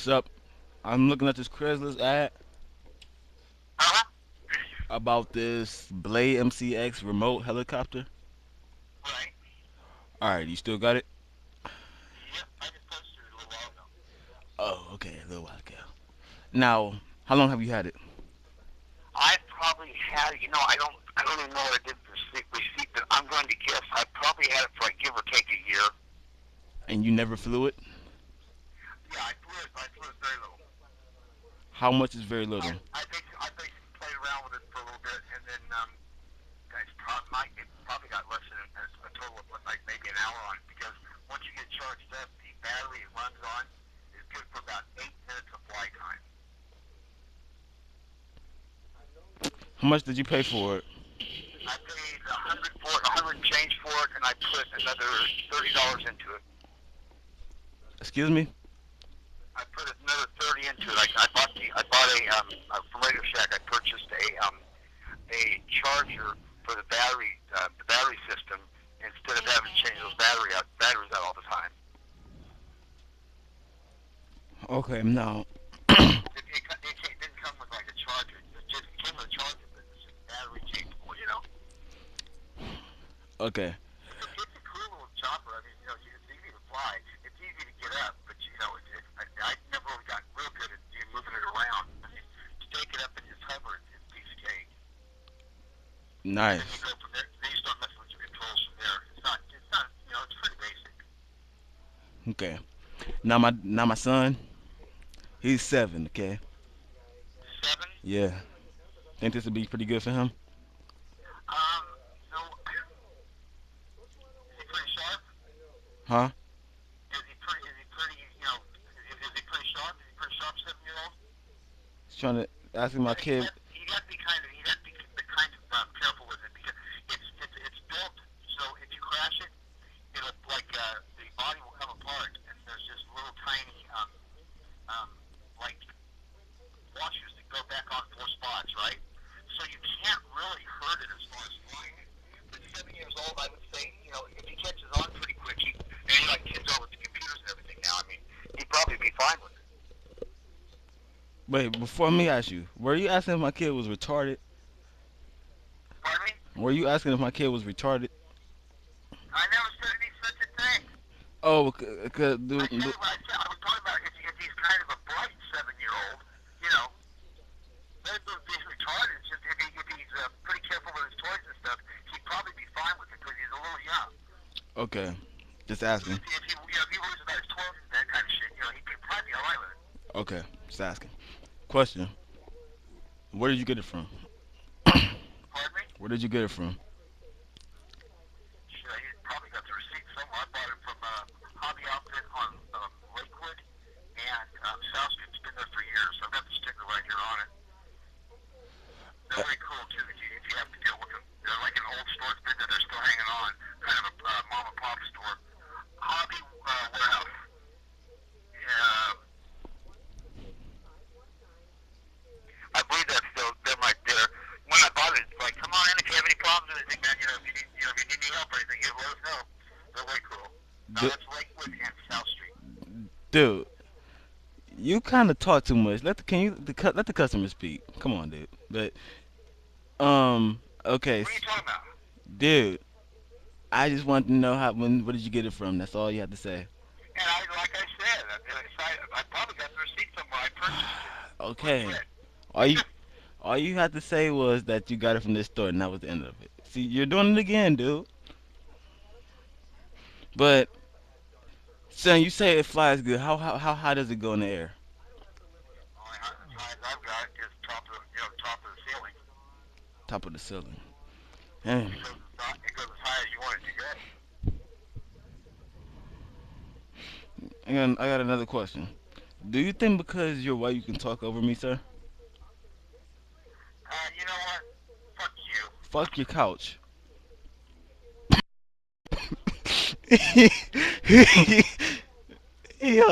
Sup? I'm looking at this Craigslist ad Uh-huh. about this Blade MCX remote helicopter. Right. All right, you still got it? Yep. I just posted it a little while ago. Oh, okay, a little while ago. Now, how long have you had it? I probably had, I don't even know what I did for receipt, but I'm going to guess I probably had it for like give or take a year. And you never flew it? Yeah, I flew it very little. How much is very I, little? I basically played around with it for a little bit, and then it probably got less than a total of like maybe an hour on it because once you get charged up, the battery it runs on is good for about 8 minutes of flight time. How much did you pay for it? I paid 100 for it, 100 and change for it, and I put another $30 into it. Excuse me? I put another 30 into it. I bought from Radio Shack. I purchased a charger for the battery system instead of having to change those batteries out all the time. Okay, now. It didn't come with like a charger. It came with a charger, but it's just battery changeable. Okay. It's a cool little chopper. I mean, it's easy to fly. It's easy to get up, but I never really got real good at moving it around. I mean, to take it up and just hover, it's a piece of cake. And then you Nice. go from there. Then you start messing with your controls from there. It's pretty basic. Okay. Now my son, he's 7, okay? Seven. Yeah. Think this would be pretty good for him? Um, so is he pretty sharp? Huh? Is he pretty? Is he pretty sharp? Is he pretty sharp 7 year old? He's trying to asking my kid. You got to be you got to be the kind of careful with it because it's built so if you crash it, it'll the body will come apart and there's just little tiny um like washers that go back on 4 spots, right? So you can't really hurt it as far as flying it. But 7 years old, I would say, if he catches on pretty quick, and like kids are with the computers and everything now, I mean, he'd probably be fine with it. Wait, before me ask you, were you asking if my kid was retarded? Pardon me? Were you asking if my kid was retarded? I never said any such a thing. Oh, I was talking about if he's kind of a bright 7 year old, you know, maybe he's retarded. It's just if he's pretty careful with his toys and stuff, he'd probably be fine with it because he's a little young. okay. Just If, asking. if he worries about his toys and that kind of shit, he could probably be alright with it. Okay, just asking. Question: where did you get it from? Pardon me? Where did you get it from? Shit, he probably got the receipt somewhere. I bought it from Hobby Outfit on Lakewood and South Street. It's been there for years. I've got the sticker right here on it. They're very cool too if you have to deal with them. They're like an old store that's been there. They're still hanging on. Kind of a mom and pop store. Hobby Warehouse. Yeah, I believe that's still them right there. When I bought it, it's like, come on in if you have any problems or anything, man. If you need any help or anything, you let us know. They're way cool. Now Du- that's Lakewood and South Street. Dude, you kind of talk too much. Let the customer speak. Come on, dude. But okay, What are you talking about? dude. I just want to know where did you get it from? That's all you have to say. And like I said, I probably got the receipt somewhere. I purchased it. Like Okay. Fred. All you all you had to say was that you got it from this store, and that was the end of it. See, you're doing it again, dude. But son, you say it flies good. How high does it go in the air? Only as high as I've got is top of the ceiling. Top of the ceiling. Hey, It goes as high as you want it to go. I got another question. Do you think because you're white you can talk over me, sir? You know what? Fuck you. Fuck your couch. He hugged